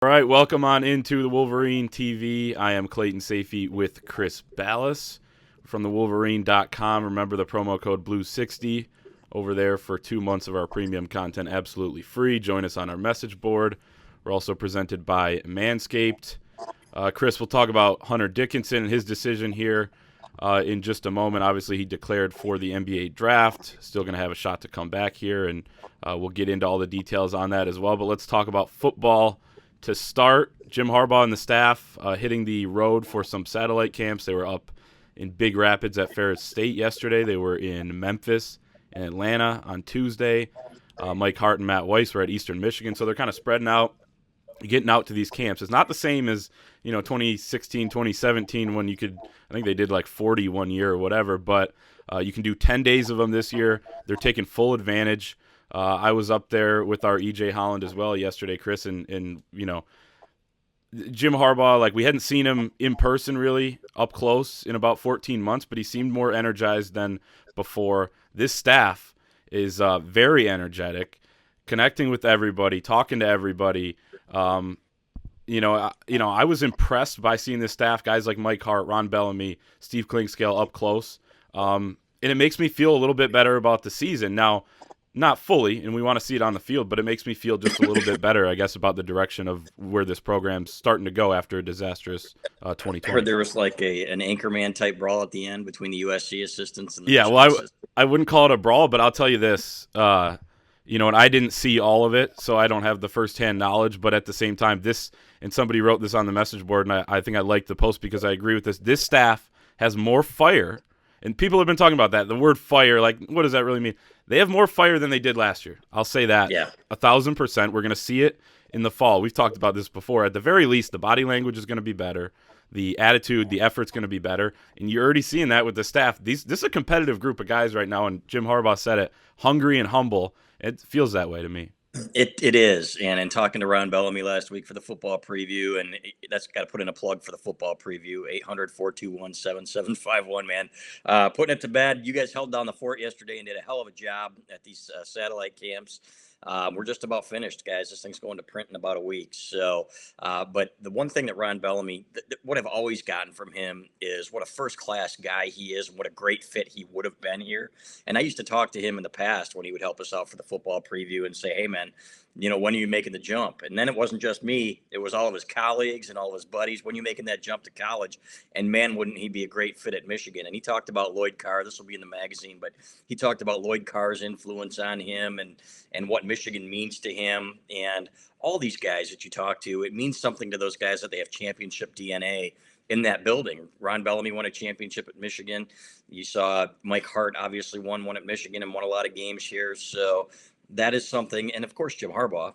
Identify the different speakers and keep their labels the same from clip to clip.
Speaker 1: All right, welcome on into the Wolverine TV. I am Clayton Sayfie with Chris Balas from the Wolverine.com. Remember the promo code Blue60 over there for 2 months of our premium content absolutely free. Join us on our message board. We're also presented by Manscaped. Chris, we'll talk about Hunter Dickinson and his decision here in just a moment. Obviously, he declared for the NBA draft. Still going to have a shot to come back here, and we'll get into all the details on that as well. But let's talk about football. To start, Jim Harbaugh and the staff hitting the road for some satellite camps. They were up in Big Rapids at Ferris State yesterday. They were in Memphis and Atlanta on Tuesday. Mike Hart and Matt Weiss were at Eastern Michigan. So they're kind of spreading out, getting out to these camps. It's not the same as 2016, 2017 when you could, I think they did like 40 one year or whatever, but you can do 10 days of them this year. They're taking full advantage. I was up there with our EJ Holland as well yesterday, Chris, and Jim Harbaugh, like we hadn't seen him in person really up close in about 14 months, but he seemed more energized than before. This staff is very energetic, connecting with everybody, talking to everybody. I was impressed by seeing this staff, guys like Mike Hart, Ron Bellamy, Steve Klingscale up close, and it makes me feel a little bit better about the season now. Not fully, and we want to see it on the field, but it makes me feel just a little bit better, I guess, about the direction of where this program's starting to go after a disastrous 2020.
Speaker 2: I heard there was like an anchorman type brawl at the end between the USC assistants and the
Speaker 1: I wouldn't call it a brawl, but I'll tell you this, and I didn't see all of it, so I don't have the firsthand knowledge, but at the same time, and somebody wrote this on the message board, and I think I liked the post because I agree with this. This staff has more fire, and people have been talking about that, the word fire, like, what does that really mean? They have more fire than they did last year. I'll say that.
Speaker 2: Yeah.
Speaker 1: 1,000%. We're going to see it in the fall. We've talked about this before. At the very least, the body language is going to be better. The attitude, the effort's going to be better. And you're already seeing that with the staff. This is a competitive group of guys right now, and Jim Harbaugh said it, hungry and humble. It feels that way to me.
Speaker 2: It is. And in talking to Ron Bellamy last week for the football preview, and that's got to put in a plug for the football preview, 800-421-7751, man. Putting it to bed. You guys held down the fort yesterday and did a hell of a job at these satellite camps. We're just about finished, guys. This thing's going to print in about a week. So, but the one thing that Ron Bellamy, what I've always gotten from him is what a first-class guy he is and what a great fit he would have been here. And I used to talk to him in the past when he would help us out for the football preview and say, hey, man, when are you making the jump? And then it wasn't just me. It was all of his colleagues and all of his buddies. When are you making that jump to college? And, man, wouldn't he be a great fit at Michigan? And he talked about Lloyd Carr. This will be in the magazine, but he talked about Lloyd Carr's influence on him and what Michigan means to him. And all these guys that you talk to, it means something to those guys that they have championship DNA in that building. Ron Bellamy won a championship at Michigan. You saw Mike Hart obviously won one at Michigan and won a lot of games here. So that is something. And, of course, Jim Harbaugh.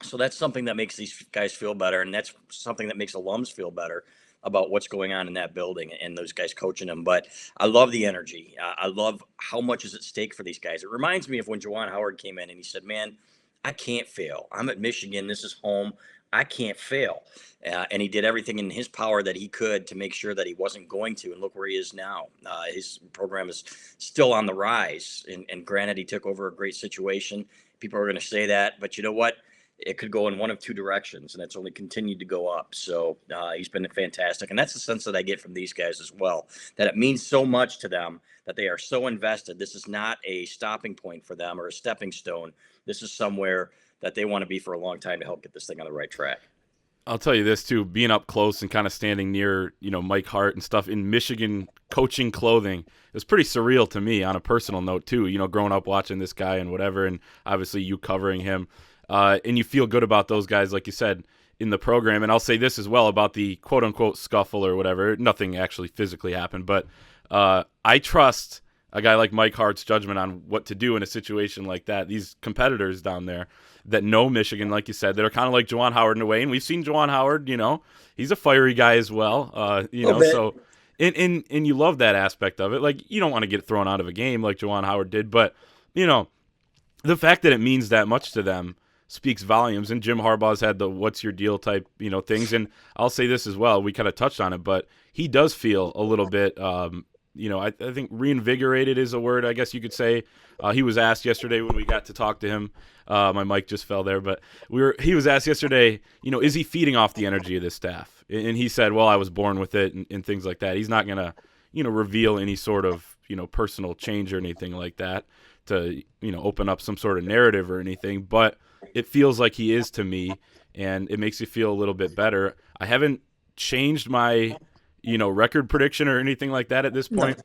Speaker 2: So that's something that makes these guys feel better, and that's something that makes alums feel better about what's going on in that building and those guys coaching them. But I love the energy. I love how much is at stake for these guys. It reminds me of when Juwan Howard came in and he said, man, I can't fail. I'm at Michigan. This is home. I can't fail. And he did everything in his power that he could to make sure that he wasn't going to. And look where he is now. His program is still on the rise. And granted, he took over a great situation. People are going to say that. But you know what? It could go in one of two directions, and it's only continued to go up. So he's been fantastic. And that's the sense that I get from these guys as well, that it means so much to them that they are so invested. This is not a stopping point for them or a stepping stone. This is somewhere that they want to be for a long time to help get this thing on the right track.
Speaker 1: I'll tell you this, too, being up close and kind of standing near, Mike Hart and stuff in Michigan coaching clothing, it was pretty surreal to me on a personal note, too, growing up watching this guy and whatever, and obviously you covering him. And you feel good about those guys, like you said, in the program. And I'll say this as well about the quote-unquote scuffle or whatever. Nothing actually physically happened. But I trust a guy like Mike Hart's judgment on what to do in a situation like that. These competitors down there that know Michigan, like you said, that are kind of like Juwan Howard in a way. And we've seen Juwan Howard, he's a fiery guy as well. So and you love that aspect of it. Like, you don't want to get thrown out of a game like Juwan Howard did. But, the fact that it means that much to them speaks volumes. And Jim Harbaugh's had the what's your deal type, things. And I'll say this as well. We kind of touched on it, but he does feel a little bit I think reinvigorated is a word, I guess you could say. He was asked yesterday when we got to talk to him. My mic just fell there, but he was asked yesterday, is he feeding off the energy of this staff? And he said, well, I was born with it and things like that. He's not going to, reveal any sort of, personal change or anything like that to, open up some sort of narrative or anything. But it feels like he is to me, and it makes you feel a little bit better. I haven't changed my record prediction or anything like that at this point. No.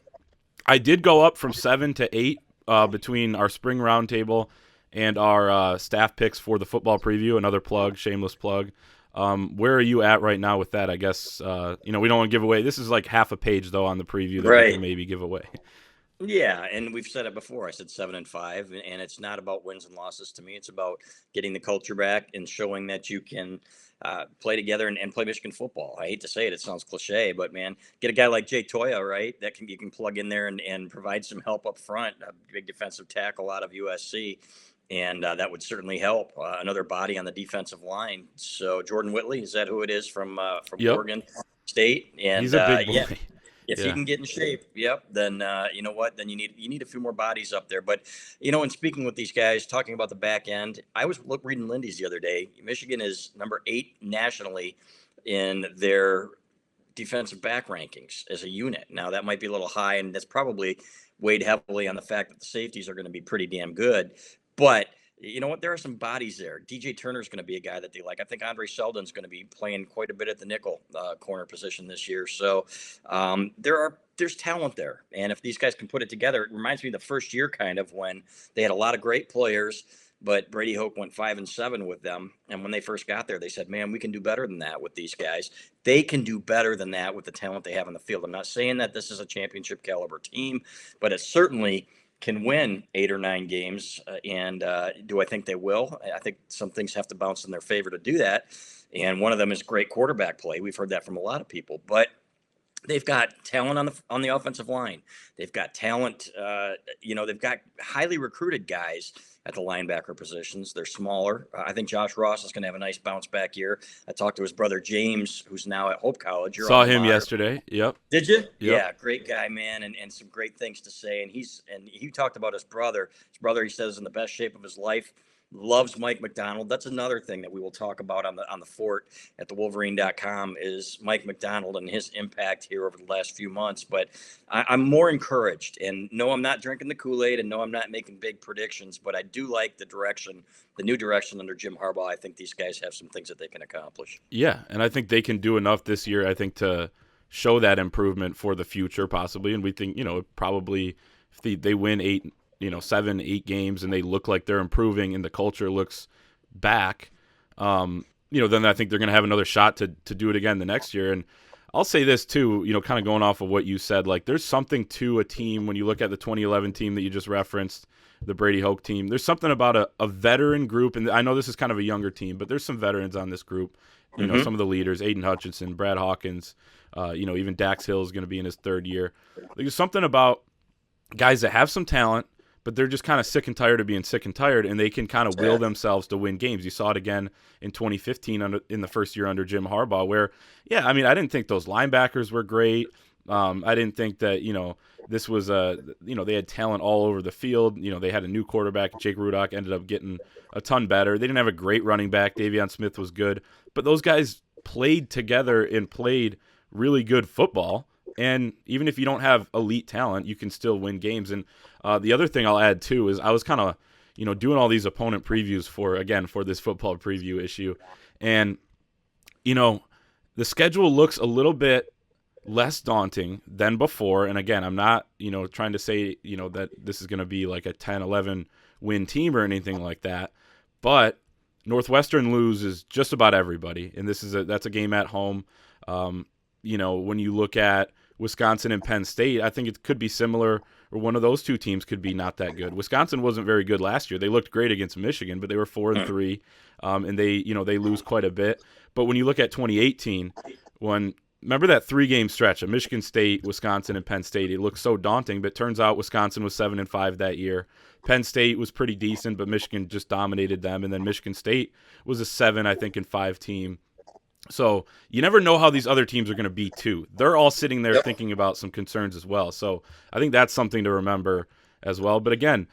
Speaker 1: I did go up from 7 to 8 between our spring roundtable and our staff picks for the football preview. Another plug, shameless plug. Where are you at right now with that? I guess, we don't want to give away. This is like half a page, though, on the preview that we can maybe give away.
Speaker 2: Yeah, and we've said it before. I said 7-5, and it's not about wins and losses to me. It's about getting the culture back and showing that you can play together and play Michigan football. I hate to say it; it sounds cliche, but man, get a guy like Jay Toya, right? That you can plug in there and provide some help up front. A big defensive tackle out of USC. And that would certainly help. Another body on the defensive line. So Jordan Whitley, is that who it is from Oregon State? And
Speaker 1: he's a big boy.
Speaker 2: Yeah. If he can get in shape, then you know what? Then you need a few more bodies up there. But and speaking with these guys, talking about the back end, I was reading Lindy's the other day. Michigan is number 8 nationally in their defensive back rankings as a unit. Now that might be a little high, and that's probably weighed heavily on the fact that the safeties are going to be pretty damn good. But you know what? There are some bodies there. DJ Turner's going to be a guy that they like. I think Andre Sheldon's going to be playing quite a bit at the nickel corner position this year. So there's talent there. And if these guys can put it together, it reminds me of the first year kind of when they had a lot of great players, but Brady Hoke went 5-7 with them. And when they first got there, they said, man, we can do better than that with these guys. They can do better than that with the talent they have on the field. I'm not saying that this is a championship caliber team, but it certainly can win 8 or 9 games. And do I think they will? I think some things have to bounce in their favor to do that. And one of them is great quarterback play. We've heard that from a lot of people, but they've got talent on the offensive line. They've got talent. They've got highly recruited guys at the linebacker positions. They're smaller. I think Josh Ross is going to have a nice bounce back year. I talked to his brother James, who's now at Hope College.
Speaker 1: Saw him yesterday. Yep.
Speaker 2: Did you?
Speaker 1: Yep.
Speaker 2: Yeah, great guy, man, and some great things to say. And he talked about his brother. His brother, he says, is in the best shape of his life. Loves Mike McDonald. That's another thing that we will talk about on the fort at the Wolverine.com is Mike McDonald and his impact here over the last few months. But I'm more encouraged, and no, I'm not drinking the Kool-Aid, and no, I'm not making big predictions, but I do like the new direction under Jim Harbaugh. I think these guys have some things that they can accomplish.
Speaker 1: Yeah, and I think they can do enough this year, I think, to show that improvement for the future possibly. And we think, probably if they win 7, 8 games and they look like they're improving and the culture looks back, then I think they're going to have another shot to do it again the next year. And I'll say this too, kind of going off of what you said, like there's something to a team when you look at the 2011 team that you just referenced, the Brady Hoke team. There's something about a veteran group, and I know this is kind of a younger team, but there's some veterans on this group. Some of the leaders, Aiden Hutchinson, Brad Hawkins, even Dax Hill is going to be in his 3rd year. There's something about guys that have some talent, but they're just kind of sick and tired of being sick and tired, and they can kind of will themselves to win games. You saw it again in 2015 in the first year under Jim Harbaugh where, I didn't think those linebackers were great. I didn't think that, this was they had talent all over the field. They had a new quarterback. Jake Rudock ended up getting a ton better. They didn't have a great running back. Davion Smith was good. But those guys played together and played really good football. And even if you don't have elite talent, you can still win games. And the other thing I'll add, too, is I was kind of, doing all these opponent previews for this football preview issue. And, the schedule looks a little bit less daunting than before. And, again, I'm not, trying to say, that this is going to be like a 10-11 win team or anything like that. But Northwestern loses just about everybody. And that's a game at home. When you look at Wisconsin and Penn State, I think it could be similar, or one of those two teams could be not that good. Wisconsin wasn't very good last year. They looked great against Michigan, but they were 4-3, and they lose quite a bit. But when you look at 2018, remember that 3-game stretch of Michigan State, Wisconsin, and Penn State, it looked so daunting, but it turns out Wisconsin was 7-5 that year. Penn State was pretty decent, but Michigan just dominated them, and then Michigan State was a 7-5 team. So you never know how these other teams are going to be too. They're all sitting there
Speaker 2: Yep.
Speaker 1: thinking about some concerns as well. So I think that's something to remember as well. But again,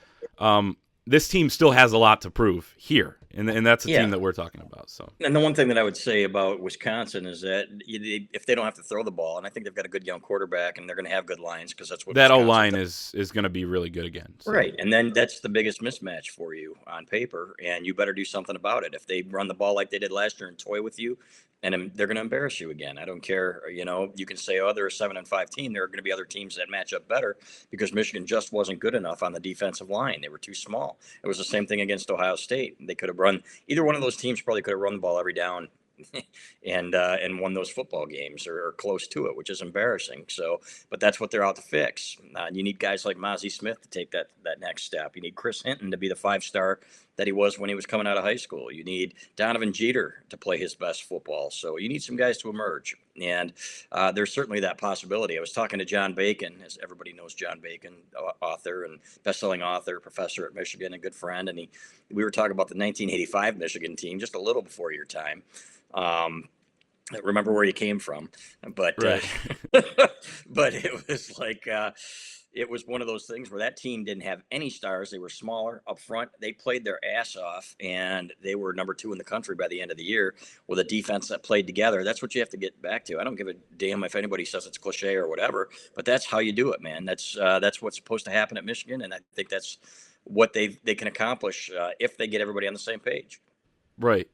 Speaker 1: this team still has a lot to prove here, and that's the
Speaker 2: Yeah.
Speaker 1: team that we're talking about. So
Speaker 2: And the one thing that I would say about Wisconsin is that if they don't have to throw the ball, and I think they've got a good young quarterback, and they're going to have good lines because that's what
Speaker 1: that O
Speaker 2: Wisconsin
Speaker 1: line
Speaker 2: does.
Speaker 1: is going to be really good again. So.
Speaker 2: Right. And then that's the biggest mismatch for you on paper, and you better do something about it. If they run the ball like they did last year and toy with you, and they're going to embarrass you again. I don't care. You can say, oh, they're a 7-5 team. There are going to be other teams that match up better because Michigan just wasn't good enough on the defensive line. They were too small. It was the same thing against Ohio State. They could have run, either one of those teams probably could have run the ball every down and won those football games or close to it, which is embarrassing. So, but that's what they're out to fix. You need guys like Mozzie Smith to take that next step. You need Chris Hinton to be the 5-star that he was when he was coming out of high school. You need Donovan Jeter to play his best football. So you need some guys to emerge, and there's certainly that possibility. I was talking to John Bacon, as everybody knows John Bacon, author and best-selling author, professor at Michigan, a good friend, and we were talking about the 1985 Michigan team just a little before your time. Remember where you came from, but
Speaker 1: Right.
Speaker 2: but it was like it was one of those things where that team didn't have any stars. They were smaller up front. They played their ass off, and they were number 2 in the country by the end of the year with a defense that played together. That's what you have to get back to. I don't give a damn if anybody says it's cliche or whatever, but that's how you do it, man. That's what's supposed to happen at Michigan, and I think that's what they can accomplish if they get everybody on the same page.
Speaker 1: Right.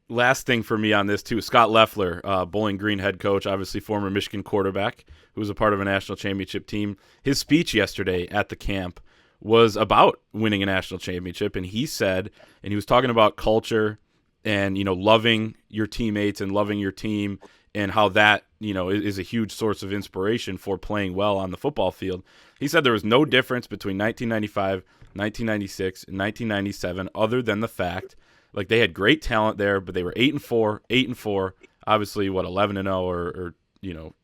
Speaker 1: Last thing for me on this, too, Scott Loeffler, Bowling Green head coach, obviously former Michigan quarterback, who was a part of a national championship team. His speech yesterday at the camp was about winning a national championship, and he said, and he was talking about culture and, loving your teammates and loving your team and how that, is a huge source of inspiration for playing well on the football field. He said there was no difference between 1995, 1996, and 1997 other than the fact like they had great talent there, but they were 8-4, obviously 11-0 or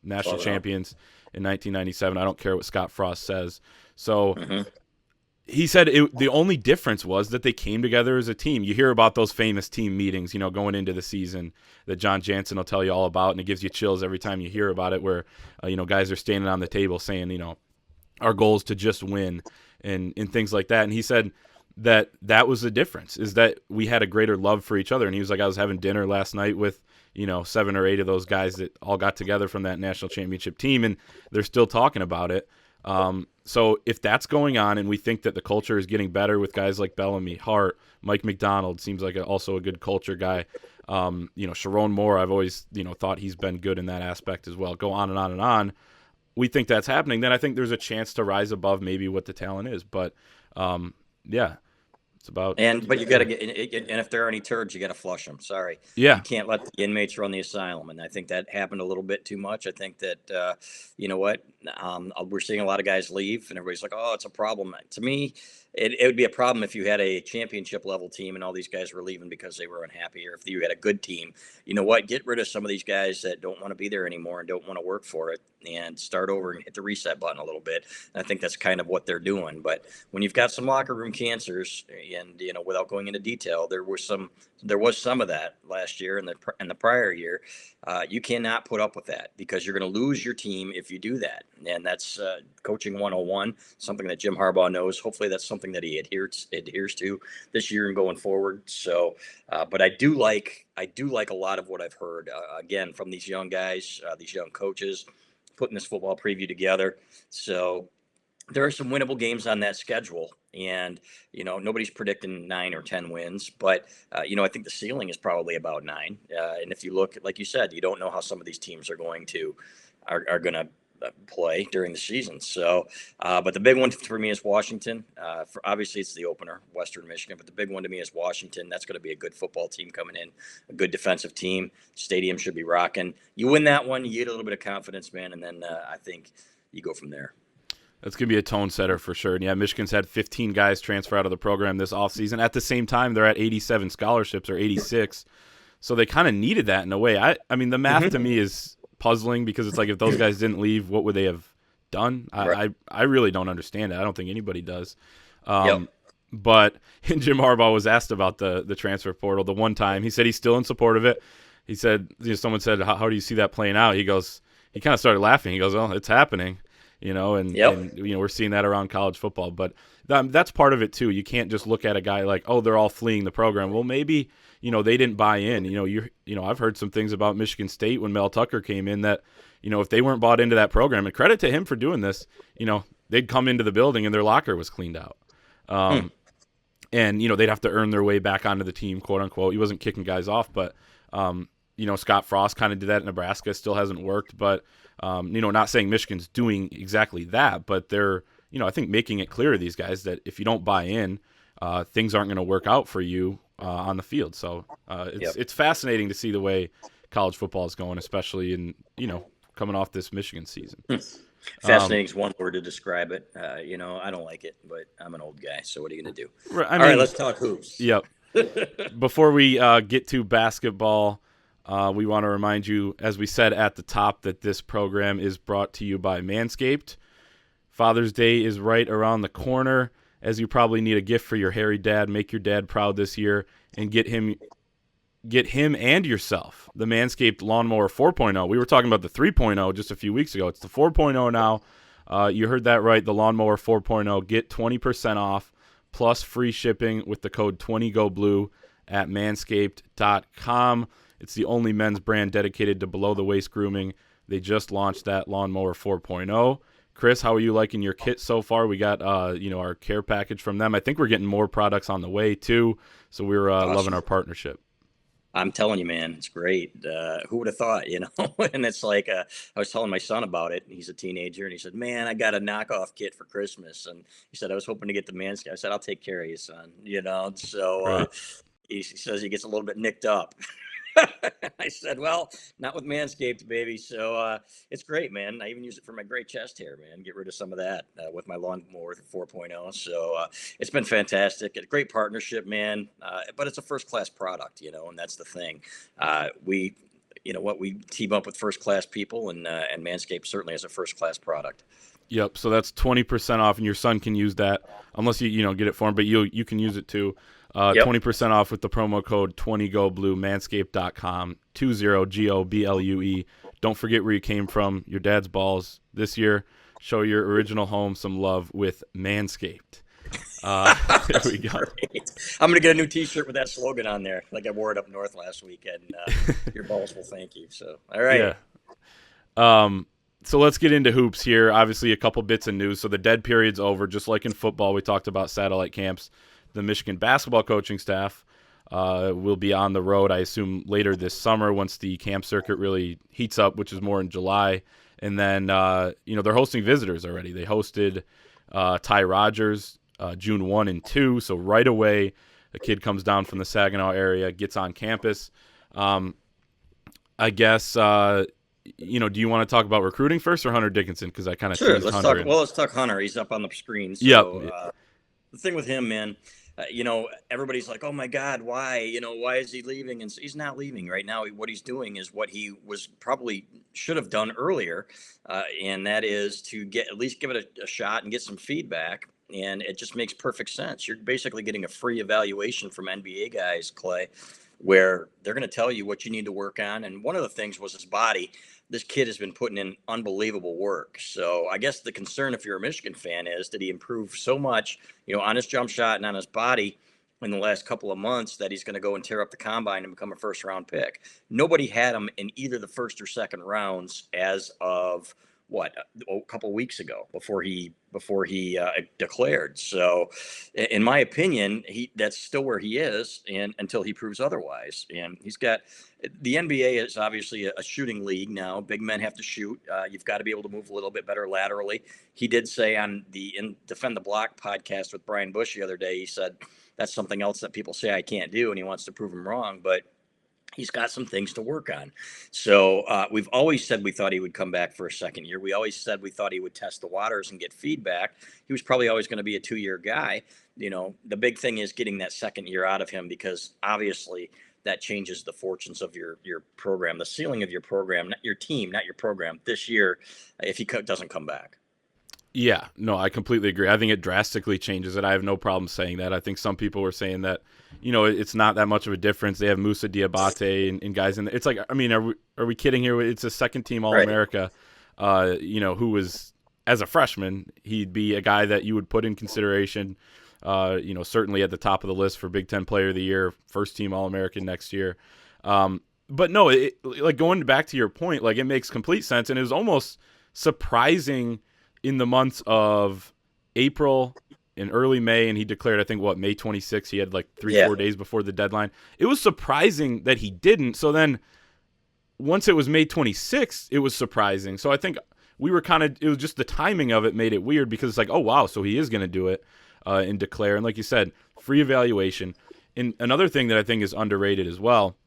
Speaker 1: national champions in 1997. I don't care what Scott Frost says. So he said the only difference was that they came together as a team. You hear about those famous team meetings, going into the season that John Jansen will tell you all about, and it gives you chills every time you hear about it, where guys are standing on the table saying, our goal is to just win and things like that. And he said that was the difference, is that we had a greater love for each other. And he was like, I was having dinner last night with 7 or 8 of those guys that all got together from that national championship team, and they're still talking about it. So if that's going on, and we think that the culture is getting better with guys like Bellamy, Hart, Mike McDonald seems like also a good culture guy. Sharon Moore, I've always thought he's been good in that aspect as well. Go on and on and on. We think that's happening, then I think there's a chance to rise above maybe what the talent is. But yeah. It's about
Speaker 2: but you got to get, and if there are any turds, you got to flush them. Sorry,
Speaker 1: yeah.
Speaker 2: You can't let the inmates run the asylum, and I think that happened a little bit too much. I think that we're seeing a lot of guys leave, and everybody's like, "Oh, it's a problem." To me, it would be a problem if you had a championship level team and all these guys were leaving because they were unhappy, or if you had a good team. You know what? Get rid of some of these guys that don't want to be there anymore and don't want to work for it, and start over and hit the reset button a little bit. And I think that's kind of what they're doing. But when you've got some locker room cancers, and without going into detail, there was some of that last year and the prior year. You cannot put up with that because you're going to lose your team if you do that. And that's coaching 101, something that Jim Harbaugh knows. Hopefully that's something that he adheres to this year and going forward. So, but I do like a lot of what I've heard, again, from these young guys, these young coaches putting this football preview together. So there are some winnable games on that schedule, and nobody's predicting 9 or 10 wins, but I think the ceiling is probably about 9. And if you look, like you said, you don't know how some of these teams are going to play during the season. So, but the big one for me is Washington. Obviously, it's the opener, Western Michigan, but the big one to me is Washington. That's going to be a good football team coming in, a good defensive team. Stadium should be rocking. You win that one, you get a little bit of confidence, man, and then I think you go from there.
Speaker 1: That's going to be a tone setter for sure. And yeah, Michigan's had 15 guys transfer out of the program this offseason. At the same time, they're at 87 scholarships or 86. So they kind of needed that in a way. I mean, the math to me is puzzling because it's like if those guys didn't leave, what would they have done?
Speaker 2: Right.
Speaker 1: I really don't understand it. I don't think anybody does. But Jim Harbaugh was asked about the transfer portal the one time. He said he's still in support of it. he said, someone said, how do you see that playing out? He kind of started laughing. He goes, well, it's happening, and we're seeing that around college football. But that's part of it too. You can't just look at a guy like, oh, they're all fleeing the program. Well, maybe, they didn't buy in. I've heard some things about Michigan State when Mel Tucker came in that, if they weren't bought into that program, and credit to him for doing this, they'd come into the building and their locker was cleaned out. And, they'd have to earn their way back onto the team, quote unquote. He wasn't kicking guys off, but, Scott Frost kind of did that in Nebraska. Still hasn't worked, but, not saying Michigan's doing exactly that, but they're, I think making it clear to these guys that if you don't buy in, things aren't going to work out for you on the field. So it's fascinating to see the way college football is going, especially in, coming off this Michigan season.
Speaker 2: Fascinating is one word to describe it. I don't like it, but I'm an old guy, so what are you going to do?
Speaker 1: All
Speaker 2: right, let's talk hoops.
Speaker 1: Yep. Before we get to basketball, we want to remind you, as we said at the top, that this program is brought to you by Manscaped. Father's Day is right around the corner. As you probably need a gift for your hairy dad, make your dad proud this year and get him and yourself the Manscaped Lawnmower 4.0. We were talking about the 3.0 just a few weeks ago. It's the 4.0 now. You heard that right, the Lawnmower 4.0. Get 20% off plus free shipping with the code 20GoBlue at manscaped.com. It's the only men's brand dedicated to below-the-waist grooming. They just launched that Lawnmower 4.0. Chris, how are you liking your kit so far? We got, our care package from them. I think we're getting more products on the way, too. So we're
Speaker 2: awesome.
Speaker 1: Loving our partnership.
Speaker 2: I'm telling you, man, it's great. Who would have thought, And it's like, I was telling my son about it. He's a teenager, and he said, man, I got a knockoff kit for Christmas. And he said, I was hoping to get the Manscaped. I said, I'll take care of you, son. So
Speaker 1: right.
Speaker 2: He says he gets a little bit nicked up. I said, well, not with Manscaped, baby. So it's great, man. I even use it for my gray chest hair, man. Get rid of some of that with my Lawnmower 4.0. So it's been fantastic. A great partnership, man. But it's a first-class product, and that's the thing. We team up with first-class people, and Manscaped certainly has a first-class product.
Speaker 1: Yep. So that's 20% off, and your son can use that unless you get it for him, but you can use it too. 20% off with the promo code 20GoBlue, manscaped.com, 20GOBLUE. Don't forget where you came from, your dad's balls this year. Show your original home some love with Manscaped. There we go.
Speaker 2: Great. I'm going to get a new T-shirt with that slogan on there, like I wore it up north last weekend. Your balls will thank you. So, all right.
Speaker 1: Yeah. So let's get into hoops here. Obviously, a couple bits of news. So the dead period's over. Just like in football, we talked about satellite camps. The Michigan basketball coaching staff will be on the road, I assume, later this summer once the camp circuit really heats up, which is more in July. And then, they're hosting visitors already. They hosted Ty Rodgers June 1 and 2. So right away, a kid comes down from the Saginaw area, gets on campus. I guess, do you want to talk about recruiting first or Hunter Dickinson? Because I kind of teased Hunter.
Speaker 2: Let's talk Hunter. He's up on the screen. So,
Speaker 1: yep.
Speaker 2: The thing with him, man, everybody's like, oh my God, why? Why is he leaving? And so he's not leaving right now. What he's doing is what he was probably should have done earlier. And that is to at least give it a shot and get some feedback. And it just makes perfect sense. You're basically getting a free evaluation from NBA guys, Clay, where they're going to tell you what you need to work on. And one of the things was his body. This kid has been putting in unbelievable work. So I guess the concern, if you're a Michigan fan, is did he improve so much, on his jump shot and on his body in the last couple of months that he's going to go and tear up the combine and become a first-round pick? Nobody had him in either the first or second rounds as of a couple of weeks ago before he declared. So in my opinion, that's still where he is, and until he proves otherwise. And he's got the NBA is obviously a shooting league now. Big men have to shoot. You've got to be able to move a little bit better laterally. He did say on the Defend the Block podcast with Brian Bush the other day, he said that's something else that people say I can't do, and he wants to prove them wrong, but he's got some things to work on. So we've always said we thought he would come back for a second year. We always said we thought he would test the waters and get feedback. He was probably always going to be a 2-year guy. The big thing is getting that second year out of him, because obviously that changes the fortunes of your program, the ceiling of your program, not your team, not your program this year, if he doesn't come back.
Speaker 1: Yeah, no, I completely agree. I think it drastically changes it. I have no problem saying that. I think some people were saying that, it's not that much of a difference. They have Musa Diabate and guys in there. It's like, I mean, are we kidding here? It's a second team All
Speaker 2: Right.
Speaker 1: America, who was, as a freshman, he'd be a guy that you would put in consideration, certainly at the top of the list for Big Ten Player of the Year, first team All American next year. But no, like going back to your point, like it makes complete sense. And it was almost surprising in the months of April and early May, and he declared, I think, May 26th, he had like 3-4 days before the deadline. It was surprising that he didn't. So then once it was May 26th, it was surprising. So I think we were it was just the timing of it made it weird because it's like, oh, wow, so he is going to do it and declare. And like you said, free evaluation. And another thing that I think is underrated as well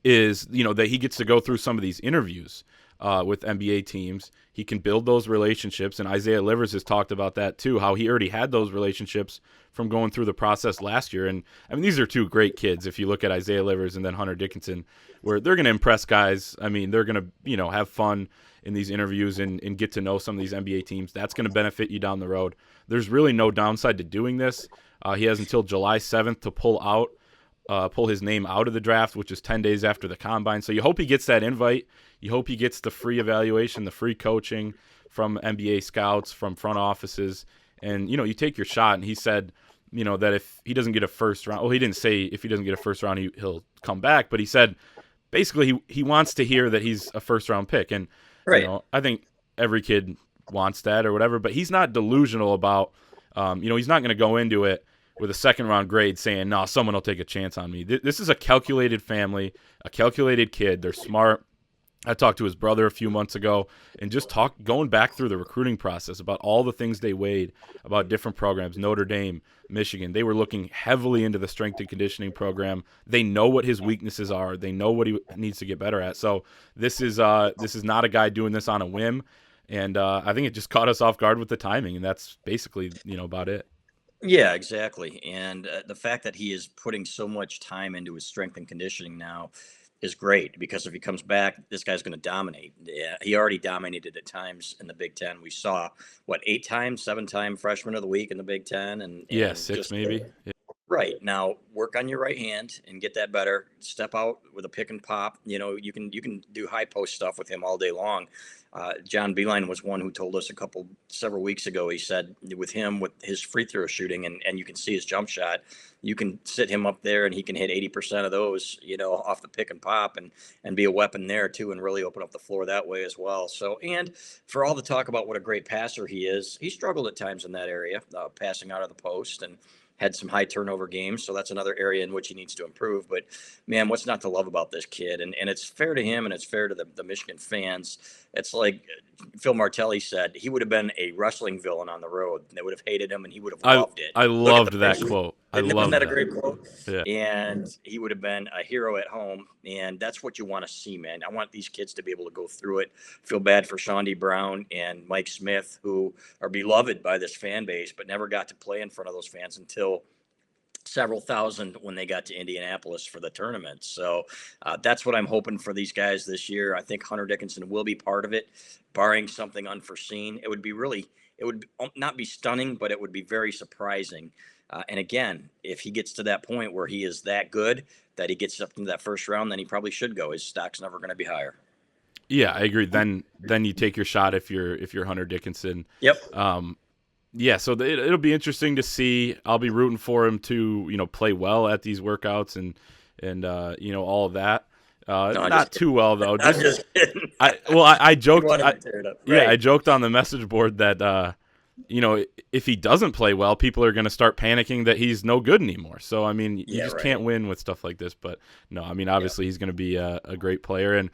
Speaker 1: is, that he gets to go through some of these interviews with NBA teams. He can build those relationships, and Isaiah Livers has talked about that too, how he already had those relationships from going through the process last year. And I mean, these are two great kids. If you look at Isaiah Livers and then Hunter Dickinson, where they're going to impress guys. I mean, they're going to, have fun in these interviews and get to know some of these NBA teams. That's going to benefit you down the road. There's really no downside to doing this. He has until July 7th to pull his name out of the draft, which is 10 days after the combine. So you hope he gets that invite. You hope he gets the free evaluation, the free coaching from NBA scouts, from front offices. And, you take your shot. And he said, that if he doesn't get a first round, well, he didn't say if he doesn't get a first round, he'll come back. But he said basically he wants to hear that he's a first round pick. And,
Speaker 2: Right.
Speaker 1: I think every kid wants that or whatever. But he's not delusional about, he's not going to go into it with a second round grade saying, no, someone will take a chance on me. This is a calculated family, a calculated kid. They're smart. I talked to his brother a few months ago and just going back through the recruiting process about all the things they weighed about different programs, Notre Dame, Michigan. They were looking heavily into the strength and conditioning program. They know what his weaknesses are. They know what he needs to get better at. So this is not a guy doing this on a whim. And I think it just caught us off guard with the timing. And that's basically, about it.
Speaker 2: Yeah, exactly. And the fact that he is putting so much time into his strength and conditioning now is great because if he comes back, this guy's going to dominate. Yeah, he already dominated at times in the Big Ten. We saw 8 times, 7-time freshman of the week in the Big Ten, and
Speaker 1: Yeah,
Speaker 2: and
Speaker 1: 6
Speaker 2: just
Speaker 1: maybe. Yeah.
Speaker 2: right now work on your right hand and get that better. Step out with a pick and pop. You can do high post stuff with him all day long. John Beeline was one who told us several weeks ago. He said with him, with his free throw shooting, and you can see his jump shot, you can sit him up there and he can hit 80% of those, off the pick and pop and be a weapon there too, and really open up the floor that way as well. So, and for all the talk about what a great passer he is, he struggled at times in that area, passing out of the post and had some high turnover games. So that's another area in which he needs to improve. But man, what's not to love about this kid? And it's fair to him and it's fair to the Michigan fans. It's like Phil Martelli said, he would have been a wrestling villain on the road. They would have hated him and he would have loved it.
Speaker 1: I
Speaker 2: Look at
Speaker 1: loved
Speaker 2: the
Speaker 1: that
Speaker 2: picture.
Speaker 1: quote.
Speaker 2: Isn't that a great quote?
Speaker 1: Yeah.
Speaker 2: And he would have been a hero at home. And that's what you want to see, man. I want these kids to be able to go through it. Feel bad for Shawnee Brown and Mike Smith, who are beloved by this fan base, but never got to play in front of those fans until several thousand when they got to Indianapolis for the tournament. So that's what I'm hoping for these guys this year. I think Hunter Dickinson will be part of it, barring something unforeseen. It would not be stunning, but it would be very surprising. And again, if he gets to that point where he is that good that he gets up into that first round, then he probably should go. His stock's never going to be higher.
Speaker 1: Yeah, I agree. Then you take your shot if you're Hunter Dickinson.
Speaker 2: Yep.
Speaker 1: Yeah, so it'll be interesting to see. I'll be rooting for him to play well at these workouts and all of that.
Speaker 2: No,
Speaker 1: not too well though.
Speaker 2: I'm just kidding.
Speaker 1: I joked.
Speaker 2: Right.
Speaker 1: I joked on the message board that if he doesn't play well, people are going to start panicking that he's no good anymore. So I mean, you just can't win with stuff like this. But no, I mean obviously he's going to be a great player. And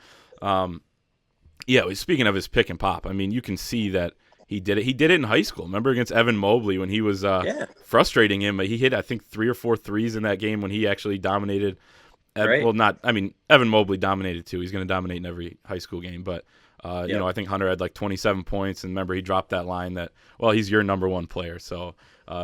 Speaker 1: speaking of his pick and pop, I mean you can see that. He did it. He did it in high school. Remember against Evan Mobley when he was frustrating him. He hit, I think, 3 or 4 threes in that game when he actually dominated.
Speaker 2: Right.
Speaker 1: Well, Evan Mobley dominated too. He's going to dominate in every high school game. But, I think Hunter had like 27 points. And remember, he dropped that line that, well, he's your number one player. So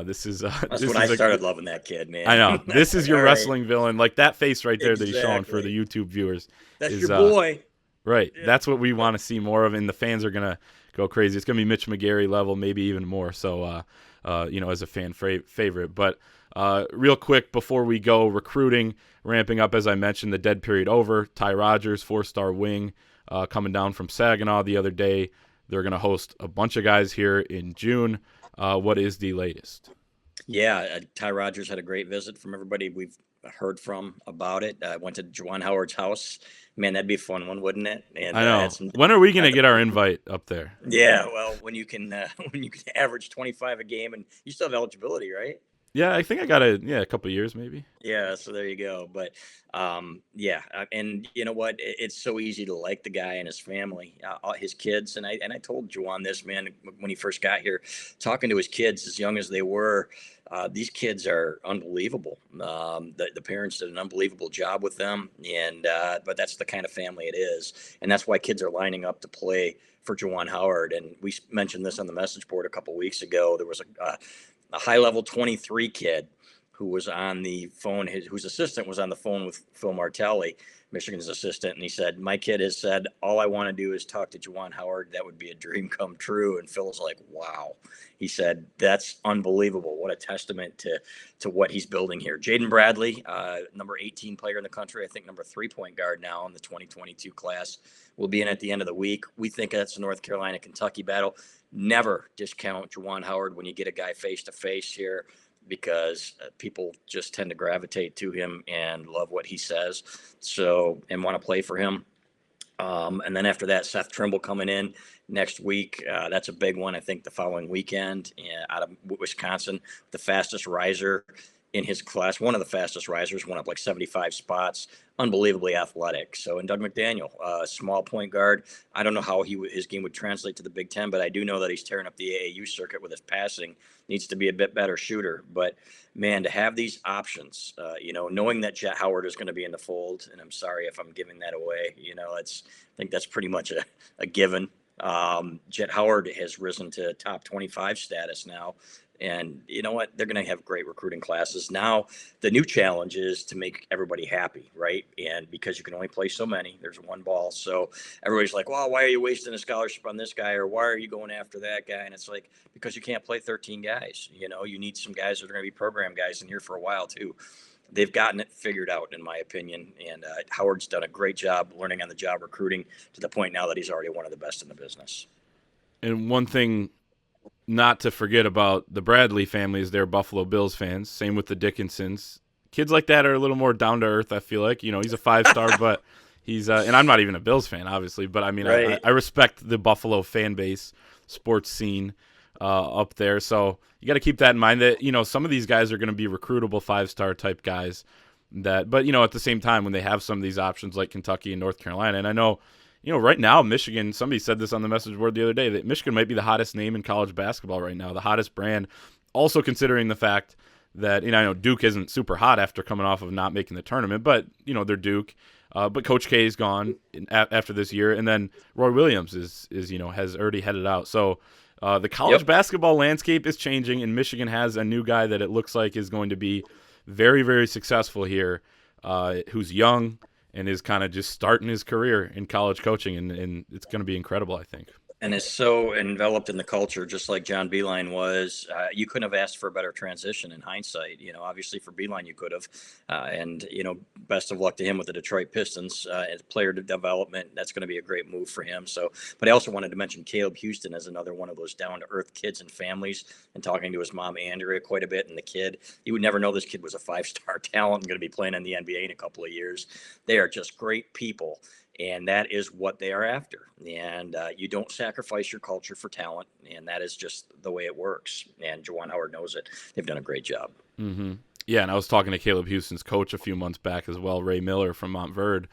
Speaker 1: this is.
Speaker 2: That's when I started loving that kid, man.
Speaker 1: I know. This is your
Speaker 2: All
Speaker 1: wrestling villain. Like that face right there that he's showing for
Speaker 2: Exactly.
Speaker 1: the YouTube viewers.
Speaker 2: That's your boy.
Speaker 1: Right.
Speaker 2: Yeah.
Speaker 1: That's what we want to see more of, and the fans are going to go crazy. It's going to be Mitch McGarry level, maybe even more. So, as a fan favorite. But real quick before we go, recruiting ramping up, as I mentioned, the dead period over. Ty Rogers, 4-star wing, coming down from Saginaw the other day. They're going to host a bunch of guys here in June. What is the latest?
Speaker 2: Yeah, Ty Rogers had a great visit from everybody we've heard from about it. I went to Juwan Howard's house. Man, that'd be a fun one, wouldn't it? And
Speaker 1: I
Speaker 2: had
Speaker 1: know.
Speaker 2: some.
Speaker 1: When are we going to
Speaker 2: Got
Speaker 1: get our invite up there?
Speaker 2: yeah, well, when you can when you can average 25 a game, and you still have eligibility, right?
Speaker 1: Yeah, I think I got a couple of years maybe.
Speaker 2: Yeah, so there you go. But and you know what? It's so easy to like the guy and his family, his kids. And I told Juwan this, man, when he first got here, talking to his kids as young as they were. These kids are unbelievable. The parents did an unbelievable job with them, and but that's the kind of family it is, and that's why kids are lining up to play for Juwan Howard. And we mentioned this on the message board a couple weeks ago. There was a high level 23 kid who was on the phone, whose assistant was on the phone with Phil Martelli, Michigan's assistant. And he said, my kid has said, all I want to do is talk to Juwan Howard. That would be a dream come true. And Phil was like, wow. He said, that's unbelievable. What a testament to what he's building here. Jaden Bradley, number 18 player in the country, I think number 3 point guard now in the 2022 class, will be in at the end of the week. We think that's a North Carolina-Kentucky battle. Never discount Juwan Howard when you get a guy face-to-face here, because people just tend to gravitate to him and love what he says, and want to play for him. And then after that, Seth Trimble coming in next week. That's a big one. I think the following weekend out of Wisconsin, the fastest riser in his class, one of the fastest risers, went up like 75 spots, unbelievably athletic. So, and Doug McDaniel, small point guard. I don't know how his game would translate to the Big Ten, but I do know that he's tearing up the AAU circuit with his passing. Needs to be a bit better shooter. But man, to have these options, knowing that Jet Howard is going to be in the fold, and I'm sorry if I'm giving that away, I think that's pretty much a given. Jet Howard has risen to top 25 status now. And you know what? They're going to have great recruiting classes. Now, the new challenge is to make everybody happy, right? And because you can only play so many, there's one ball. So everybody's like, well, why are you wasting a scholarship on this guy? Or why are you going after that guy? And it's like, because you can't play 13 guys. You need some guys that are going to be program guys in here for a while, too. They've gotten it figured out, in my opinion. And Howard's done a great job learning on the job recruiting to the point now that he's already one of the best in the business.
Speaker 1: And one thing not to forget about the Bradley family is they're Buffalo Bills fans. Same with the Dickinsons. Kids like that are a little more down to earth, I feel like. He's a 5-star, but he's and I'm not even a Bills fan, obviously, but I mean, right. I respect the Buffalo fan base, sports scene up there. So you got to keep that in mind that, some of these guys are going to be recruitable 5-star type guys but at the same time, when they have some of these options like Kentucky and North Carolina, and I know, right now, Michigan, somebody said this on the message board the other day, that Michigan might be the hottest name in college basketball right now, the hottest brand. Also considering the fact that, I know Duke isn't super hot after coming off of not making the tournament, but, they're Duke. But Coach K is gone after this year, and then Roy Williams is has already headed out. So the college basketball landscape is changing, and Michigan has a new guy that it looks like is going to be very, very successful here, who's young, and is kind of just starting his career in college coaching, and it's going to be incredible, I think.
Speaker 2: And is so enveloped in the culture, just like John Beilein was. You couldn't have asked for a better transition in hindsight. Obviously for Beilein you could have. And best of luck to him with the Detroit Pistons as player development. That's going to be a great move for him. So, but I also wanted to mention Caleb Houston as another one of those down-to-earth kids and families. And talking to his mom Andrea quite a bit, and the kid, you would never know this kid was a 5-star talent and going to be playing in the NBA in a couple of years. They are just great people. And that is what they are after. And you don't sacrifice your culture for talent. And that is just the way it works. And Juwan Howard knows it. They've done a great job.
Speaker 1: Mm-hmm. Yeah, and I was talking to Caleb Houston's coach a few months back as well, Ray Miller from Montverde.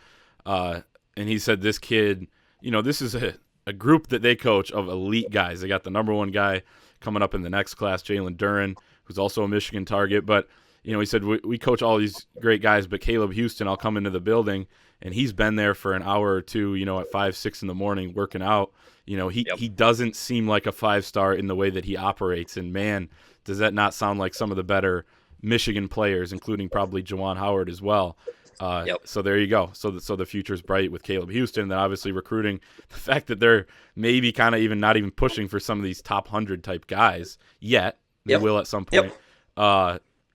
Speaker 1: And he said this kid, this is a group that they coach of elite guys. They got the number one guy coming up in the next class, Jalen Duren, who's also a Michigan target. But, he said, we coach all these great guys, but Caleb Houston, I'll come into the building, and he's been there for an hour or two, at 5, 6 in the morning working out. He doesn't seem like a 5-star in the way that he operates. And, man, does that not sound like some of the better Michigan players, including probably Juwan Howard as well.
Speaker 2: Yep.
Speaker 1: So there you go. So the future's bright with Caleb Houston. Then obviously recruiting. The fact that they're maybe kind of even not even pushing for some of these top 100 type guys yet. They
Speaker 2: Yep.
Speaker 1: will at some point.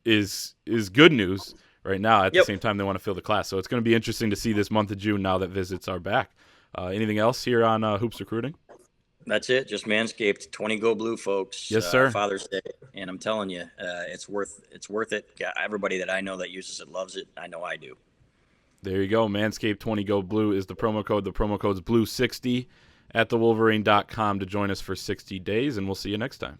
Speaker 1: Is good news right now. At the same time, they want to fill the class. So it's going to be interesting to see this month of June now that visits are back. Anything else here on Hoops Recruiting?
Speaker 2: That's it. Just Manscaped. 20 Go Blue, folks.
Speaker 1: Yes, sir.
Speaker 2: Father's Day, and I'm telling you, it's worth it. Everybody that I know that uses it loves it. I know I do.
Speaker 1: There you go. Manscaped 20 Go Blue is the promo code. The promo code's Blue60 at thewolverine.com to join us for 60 days, and we'll see you next time.